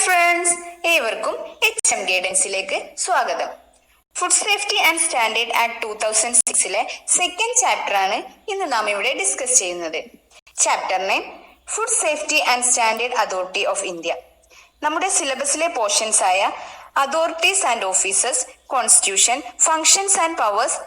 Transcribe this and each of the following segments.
Friends, ഏവർക്കും HM ഗൈഡൻസിലേക്ക് സ്വാഗതം. Food safety and standard act 2006 second chapter ആണ് ഇന്ന് നാം ഇവിടെ ഡിസ്കസ് ചെയ്യുന്നത്. Chapter name food safety and standard authority of India. നമ്മുടെ സിലബസിലെ പോർഷൻസ് ആയ authorities and officers, constitution, functions and powers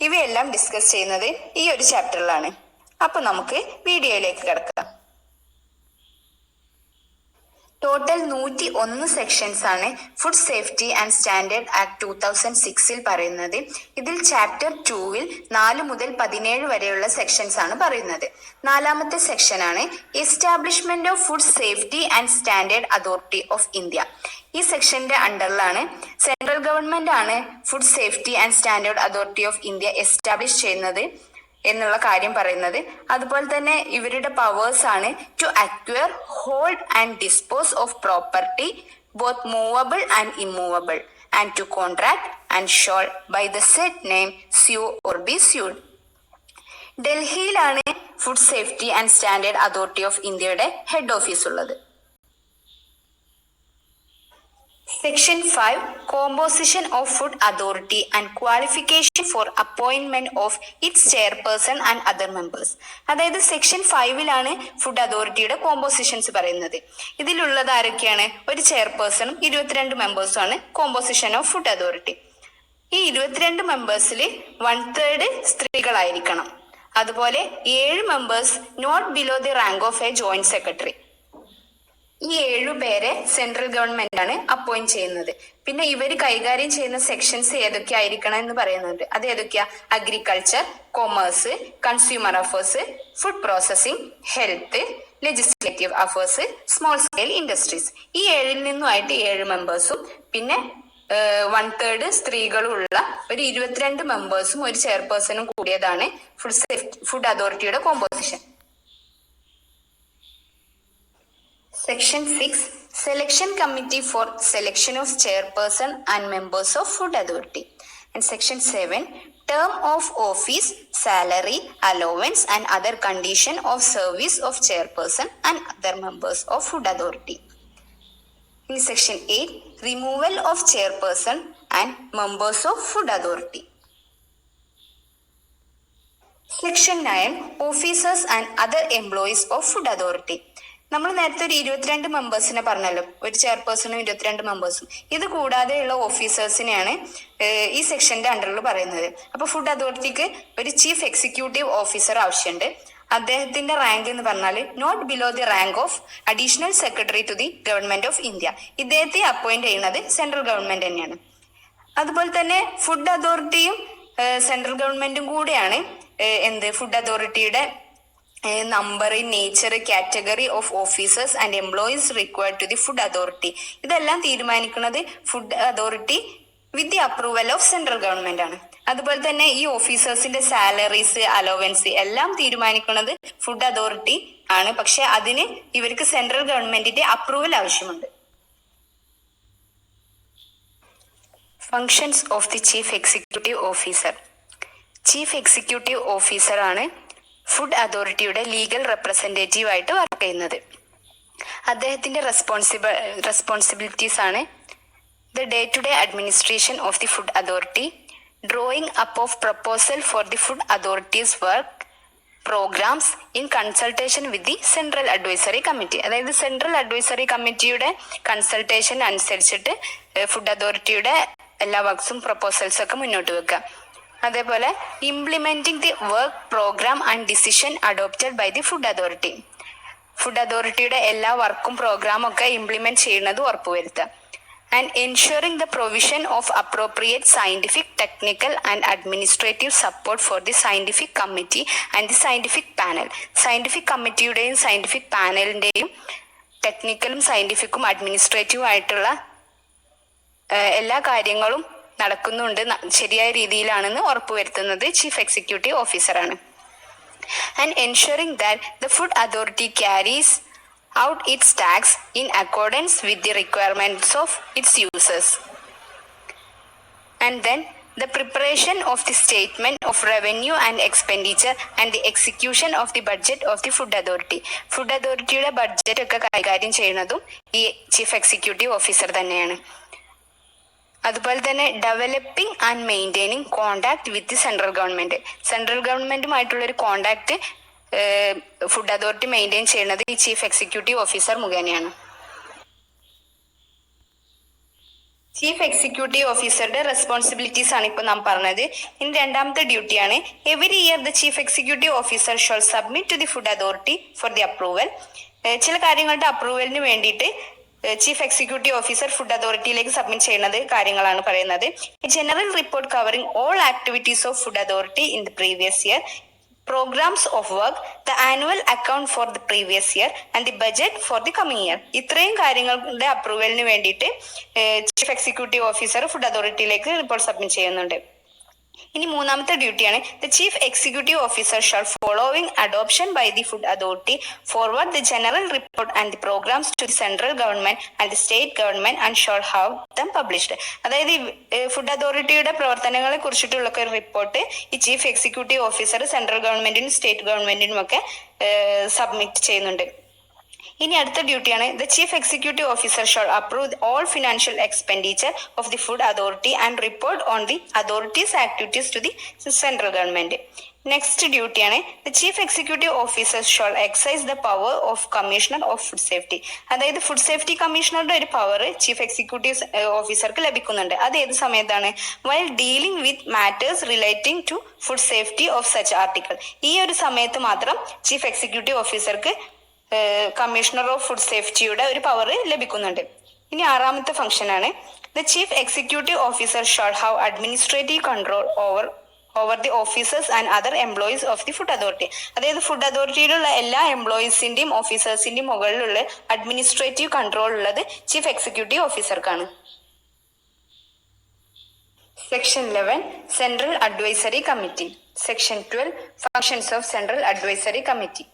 ഇവയെല്ലാം ഡിസ്കസ് ചെയ്യുന്നത് ഈ ഒരു ചാപ്റ്ററിലാണ്. അപ്പൊ നമുക്ക് വീഡിയോയിലേക്ക് കിടക്കാം. ടോട്ടൽ 101 സെക്ഷൻസ് ആണ് food safety and standard act 2006 പറയുന്നത്. ഇതിൽ ചാപ്റ്റർ 2 4 മുതൽ 17 വരെയുള്ള സെക്ഷൻസ് ആണ് പറയുന്നത്. 4ാമത്തെ സെക്ഷൻ ആണ് establishment of food safety and standard authority of India. ഈ സെക്ഷന്റെ അണ്ടറിലാണ് സെൻട്രൽ ഗവൺമെന്റ് ആണ് food safety and standard authority of India establish ചെയ്യുന്നത് എന്നുള്ള കാര്യം പറയുന്നത്. അതുപോലെ തന്നെ ഇവരുടെ പവേഴ്സ് ആണ് to acquire, hold and dispose of property both movable and immovable and to contract and shall by the said name sue or be sued. ഡൽഹിയിലാണ് food safety and standard authority of ഇന്ത്യയുടെ head office ഉള്ളത്. Section 5 composition of food authority and qualification four appointment of its chairperson and other members. അതായത് section 5 food അതോറിറ്റിയുടെ compositions പറയുന്നത്. ഇതിലുള്ളത് ആരൊക്കെയാണ്? ഒരു ചെയർപേഴ്സണും 22 മെമ്പേഴ്സും ആണ് കോമ്പോസിഷൻ ഓഫ് ഫുഡ് അതോറിറ്റി. ഈ 22 മെമ്പേഴ്സിൽ 1/3 സ്ത്രീകളായിരിക്കണം. അതുപോലെ 7 members not below the rank of a joint secretary. ഈ 7 പേരെ സെൻട്രൽ ഗവൺമെന്റ് ആണ് അപ്പോയിന്റ് ചെയ്യുന്നത്. പിന്നെ ഇവർ കൈകാര്യം ചെയ്യുന്ന സെക്ഷൻസ് ഏതൊക്കെ ആയിരിക്കണം എന്ന് പറയുന്നുണ്ട്. അത് ഏതൊക്കെയാ? Agriculture, commerce, consumer affairs, food processing, health, legislative affairs, small scale industries. ഈ 7 നിന്നുമായിട്ട് 7 മെമ്പേഴ്സും പിന്നെ 1/3 സ്ത്രീകളും ഉള്ള ഒരു 22 മെമ്പേഴ്സും ഒരു ചെയർപേഴ്സണും കൂടിയതാണ് ഫുഡ് അതോറിറ്റിയുടെ composition. Section 6 Selection Committee for Selection of Chairperson and Members of Food Authority. And Section 7 Term of Office, Salary, Allowance and other condition of service of Chairperson and other members of Food Authority. In Section 8 Removal of Chairperson and members of Food Authority. Section 9 Officers and other employees of Food Authority. നമ്മൾ നേരത്തെ ഒരു 22 മെമ്പേഴ്സിനെ പറഞ്ഞല്ലോ, ഒരു ചെയർപേഴ്സണും 22 മെമ്പേഴ്സും. ഇത് കൂടാതെയുള്ള ഓഫീസേഴ്സിനെയാണ് ഈ സെക്ഷന്റെ അണ്ടറിൽ പറയുന്നത്. അപ്പൊ ഫുഡ് അതോറിറ്റിക്ക് ഒരു ചീഫ് എക്സിക്യൂട്ടീവ് ഓഫീസർ ആവശ്യമുണ്ട്. അദ്ദേഹത്തിന്റെ റാങ്ക് എന്ന് പറഞ്ഞാൽ not below the rank of additional secretary to the government of India. ഇദ്ദേഹത്തെ അപ്പോയിന്റ് ചെയ്യുന്നത് സെൻട്രൽ ഗവൺമെന്റ് തന്നെയാണ്. അതുപോലെ തന്നെ ഫുഡ് അതോറിറ്റിയും സെൻട്രൽ ഗവൺമെന്റും കൂടെയാണ് ഫുഡ് അതോറിറ്റിയുടെ number, nature, category of officers and employees required to the food authority. ഇതെല്ലാം തീരുമാനിക്കുന്നത് food authority with the approval of central government ആണ്. അതുപോലെ തന്നെ ഈ ഓഫീസേഴ്സിന്റെ സാലറീസ്, അലോവൻസ് എല്ലാം തീരുമാനിക്കുന്നത് ഫുഡ് അതോറിറ്റി ആണ്. പക്ഷെ അതിന് ഇവർക്ക് സെൻട്രൽ ഗവൺമെന്റിന്റെ അപ്രൂവൽ ആവശ്യമുണ്ട്. Functions of the chief executive officer. Chief executive officer ആണ് ഫുഡ് അതോറിറ്റിയുടെ ലീഗൽ റെപ്രസെന്റേറ്റീവ് ആയിട്ട് വർക്ക് ചെയ്യുന്നത്. അദ്ദേഹത്തിന്റെ റെസ്പോൺസിബിലിറ്റീസ് ആണ് the day to day administration of the food authority, drawing up of proposal for the food authorities work programmes in consultation with the central advisory committee. അതായത് central advisory കമ്മിറ്റിയുടെ consultation അനുസരിച്ചിട്ട് food അതോറിറ്റിയുടെ എല്ലാ വർക്ക്സും പ്രപ്പോസൽസും ഒക്കെ മുന്നോട്ട് വെക്കുക. അതേപോലെ implementing the work programme and decision adopted by the food authority. Food അതോറിറ്റിയുടെ എല്ലാ വർക്കും പ്രോഗ്രാമും ഒക്കെ ഇംപ്ലിമെന്റ് ചെയ്യുന്നത് ഉറപ്പുവരുത്തുക. And ensuring the provision of appropriate scientific, technical and administrative support for the scientific committee and the scientific panel. Scientific കമ്മിറ്റിയുടെയും scientific പാനലിന്റെയും ടെക്നിക്കലും സയന്റിഫിക്കും അഡ്മിനിസ്ട്രേറ്റീവും ആയിട്ടുള്ള എല്ലാ കാര്യങ്ങളും നടക്കുന്നുണ്ട്, ശരിയായ രീതിയിലാണെന്ന് ഉറപ്പുവരുത്തുന്നത് ചീഫ് എക്സിക്യൂട്ടീവ് ഓഫീസറാണ്. And ensuring that the food authority carries out its tasks in accordance with the requirements of its users. And then the preparation of the statement of revenue and expenditure and the execution of the budget of the food authority. Food അതോറിറ്റിയുടെ budget ഒക്കെ കൈകാര്യം ചെയ്യുന്നതും ഈ chief executive officer തന്നെയാണ്. അതുപോലെ തന്നെ developing and maintaining contact with central government. Central ഗവൺമെന്റുമായിട്ടുള്ളൊരു contact food authority maintain ചെയ്യുന്നത് ഈ ചീഫ് എക്സിക്യൂട്ടീവ് ഓഫീസർ മുഖേനയാണ്. ചീഫ് എക്സിക്യൂട്ടീവ് ഓഫീസറുടെ റെസ്പോൺസിബിലിറ്റീസ് ആണ് ഇപ്പോൾ നാം പറഞ്ഞത്. ഇനി രണ്ടാമത്തെ ഡ്യൂട്ടിയാണ് every year the chief executive officer shall submit to the food authority for the approval. ചില കാര്യങ്ങളുടെ അപ്രൂവലിന് വേണ്ടിയിട്ട് ചീഫ് എക്സിക്യൂട്ടീവ് ഓഫീസർ ഫുഡ് അതോറിറ്റിയിലേക്ക് സബ്മിറ്റ് ചെയ്യുന്നത് കാര്യങ്ങളാണ് പറയുന്നത്. General report covering all activities of food authority in the previous year, programmes of work, the annual account for the previous year and the budget for the coming year. ഇത്രയും കാര്യങ്ങളുടെ അപ്രൂവലിന് വേണ്ടിയിട്ട് chief executive officer food അതോറിറ്റിയിലേക്ക് report submit ചെയ്യുന്നുണ്ട്. ഇനി മൂന്നാമത്തെ ഡ്യൂട്ടിയാണ് the chief executive officer shall following adoption by the food authority forward the general report and the programmes to the central government and the state government and shall have them published. അതായത് food അതോറിറ്റിയുടെ പ്രവർത്തനങ്ങളെ കുറിച്ചിട്ടുള്ള ഒരു report ഈ chief executive officer central ഗവൺമെന്റിനും state ഗവൺമെന്റിനും ഒക്കെ submit ചെയ്യുന്നുണ്ട്. ഇനി അടുത്ത ഡ്യൂട്ടിയാണ് the chief executive officer shall approve all financial expenditure of the food authority and report on the authorities activities to the central government. Next ഡ്യൂട്ടിയാണ് the chief executive officer shall excise the power of commissioner of food safety. അതായത് food safety കമ്മീഷണറുടെ ഒരു power chief executive ഓഫീസർക്ക് ലഭിക്കുന്നുണ്ട്. അത് ഏത് സമയത്താണ്? While dealing with matters relating to food safety of such article. ഈ ഒരു സമയത്ത് മാത്രം ചീഫ് എക്സിക്യൂട്ടീവ് ഓഫീസർക്ക് കമ്മീഷണർ ഓഫ് ഫുഡ് സേഫ്റ്റിയുടെ ഒരു പവർ ലഭിക്കുന്നുണ്ട്. ഇനി ആറാമത്തെ ഫംഗ്ഷൻ ആണ് the chief executive officer shall have administrative control over the officers and other employees of the food authority. അതായത് ഫുഡ് അതോറിറ്റിയിലുള്ള എല്ലാ എംപ്ലോയീസിന്റെയും ഓഫീസേഴ്സിന്റെയും മുകളിലുള്ള അഡ്മിനിസ്ട്രേറ്റീവ് കൺട്രോൾ ഉള്ളത് ചീഫ് എക്സിക്യൂട്ടീവ് ഓഫീസർക്കാണ്. Section 11 central advisory committee. Section 12 functions of central advisory committee.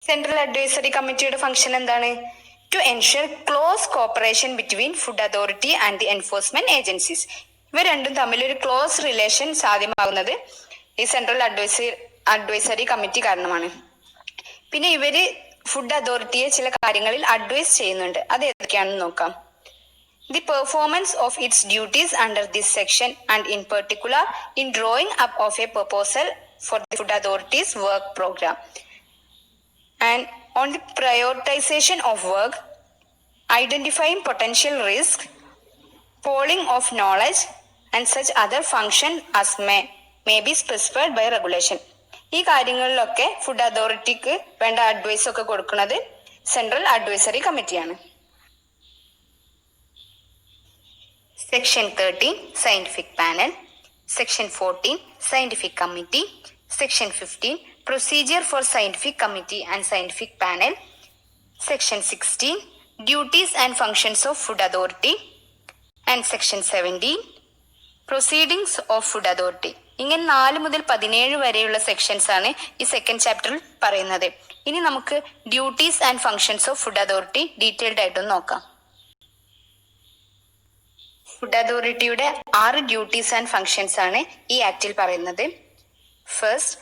Central advisory കമ്മിറ്റിയുടെ function എന്താണ്? To ensure close cooperation between food authority and the enforcement agencies. ഇവ രണ്ടും തമ്മിൽ ഒരു ക്ലോസ് റിലേഷൻ സാധ്യമാകുന്നത് ഈ സെൻട്രൽ അഡ്വൈസറി കമ്മിറ്റി കാരണമാണ്. പിന്നെ ഇവര് ഫുഡ് അതോറിറ്റിയെ ചില കാര്യങ്ങളിൽ അഡ്വൈസ് ചെയ്യുന്നുണ്ട്. അത് ഏതൊക്കെയാണെന്ന് നോക്കാം. The performance of its duties under this section and in particular in drawing up of a proposal for the food authority's work program and on the prioritization of work, identifying potential risk, polling of knowledge and such other function as may be specified by regulation. ഈ കാര്യങ്ങളിലൊക്കെ food അതോറിറ്റിക്ക് വേണ്ട advice ഒക്കെ കൊടുക്കുന്നത് central advisory കമ്മിറ്റിയാണ്. Section 13 Scientific Panel. Section 14 Scientific Committee. Section 15 Procedure for Scientific Committee and Scientific Panel. Section 16 Duties and Functions of Food Authority. And Section 17 Proceedings of Food Authority. ഇങ്ങനെ 4 മുതൽ 17 വരെയുള്ള sections ആണ് ഈ second ചാപ്റ്ററിൽ പറയുന്നത്. ഇനി നമുക്ക് duties and functions of food authority detailed ആയിട്ടൊന്ന് നോക്കാം. ഫുഡ് അതോറിറ്റിയുടെ 6 ഡ്യൂട്ടീസ് ആൻഡ് ഫങ്ഷൻസ് ആണ് ഈ ആക്ടിൽ പറയുന്നത്. First,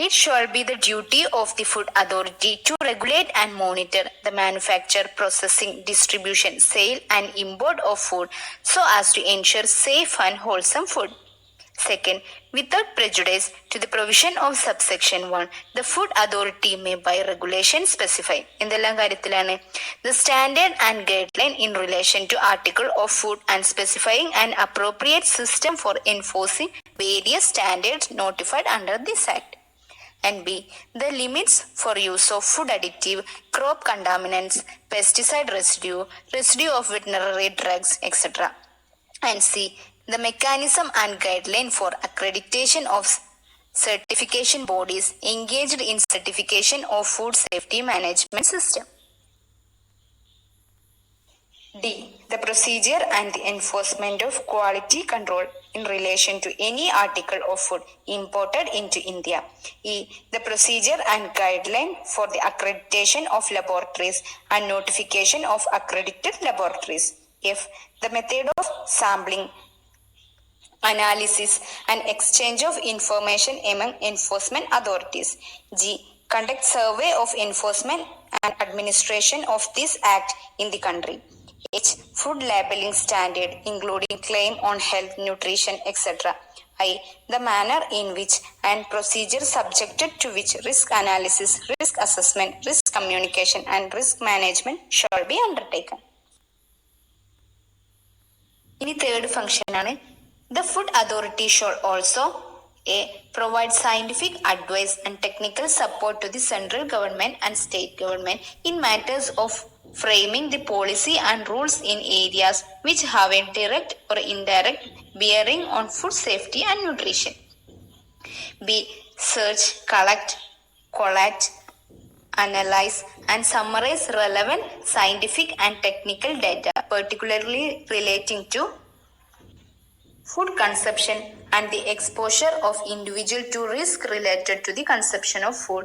it shall be the duty of the food authority to regulate and monitor the manufacture, processing, distribution, sale and import of food so as to ensure safe and wholesome food. Second, without prejudice to the provision of subsection 1, the food authority may by regulation specify എന്തെല്ലാം കാര്യത്തിലാണ് the standard and guideline in relation to article of food and specifying an appropriate system for enforcing various standards notified under this act. And B, the limits for use of food additive, crop contaminants, pesticide residue of veterinary drugs, etc. And C, the mechanism and guideline for accreditation of certification bodies engaged in certification of food safety management system. D, the procedure and the enforcement of quality control in relation to any article of food imported into India. E, the procedure and guideline for the accreditation of laboratories and notification of accredited laboratories. F, the method of sampling analysis and exchange of information among enforcement authorities. G. Conduct survey of enforcement and administration of this act in the country. H. Food labeling standard including claim on health, nutrition, etc. I. The manner in which and procedure subjected to which risk analysis, risk assessment, risk communication and risk management shall be undertaken. ഇനി third function ആണ്. The food authority shall also A. Provide scientific advice and technical support to the central government and state government in matters of framing the policy and rules in areas which have a direct or indirect bearing on food safety and nutrition. B. Search, collect, analyze and summarize relevant scientific and technical data, particularly relating to food consumption and the exposure of individual to risk related to the consumption of food,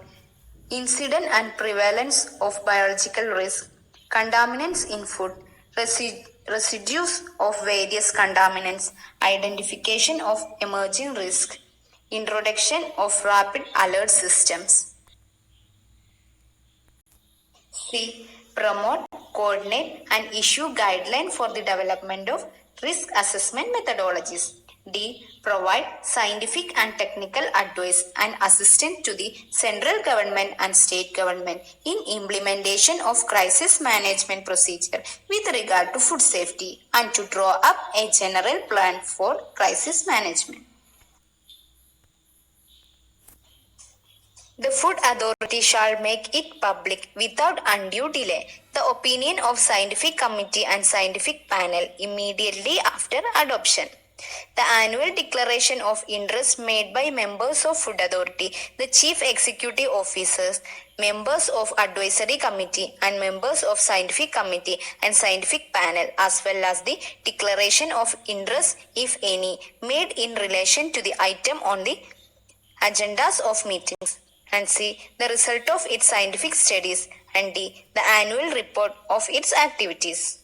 incidence and prevalence of biological risk, contaminants in food, residues of various contaminants, identification of emerging risk, introduction of rapid alert systems. C. Promote, coordinate and issue guidelines for the development of risk assessment methodologies. D. Provide scientific and technical advice and assistance to the central government and state government in implementation of crisis management procedure with regard to food safety and to draw up a general plan for crisis management. The Food Authority shall make it public without undue delay the opinion of scientific committee and scientific panel immediately after adoption. The annual declaration of interest made by members of Food Authority, the chief executive officers, members of advisory committee and members of scientific committee and scientific panel, as well as the declaration of interest, if any, made in relation to the item on the agendas of meetings. And C. The result of its scientific studies. And D. The annual report of its activities.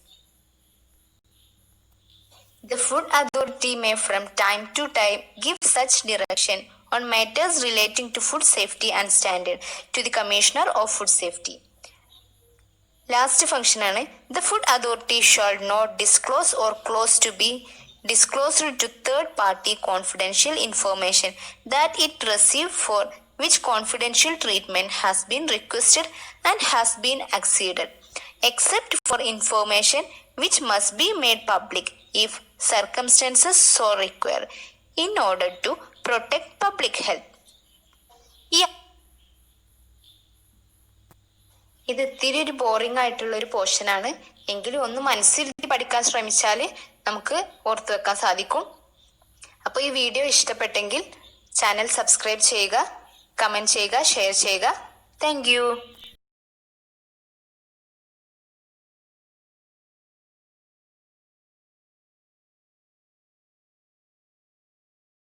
The Food Authority may from time to time give such direction on matters relating to food safety and standard to the Commissioner of Food Safety. Last function ആണ്. The Food Authority shall not disclose or cause to be disclosed to third party confidential information that it received for which confidential treatment has been requested and has been acceded, except for information which must be made public if circumstances so require, in order to protect public health. ഇത് ഇത്തിരി ഒരു boring ആയിട്ടുള്ള ഒരു പോർഷനാണ്. എങ്കിലും ഒന്ന് മനസ്സിരുത്തി പഠിക്കാൻ ശ്രമിച്ചാൽ നമുക്ക് ഓർത്തു വെക്കാൻ സാധിക്കും. അപ്പോൾ ഈ വീഡിയോ ഇഷ്ടപ്പെട്ടെങ്കിൽ ചാനൽ സബ്സ്ക്രൈബ് ചെയ്യുക, കമൻറ്റ് ചെയ്യുക, ഷെയർ ചെയ്യുക. Thank you.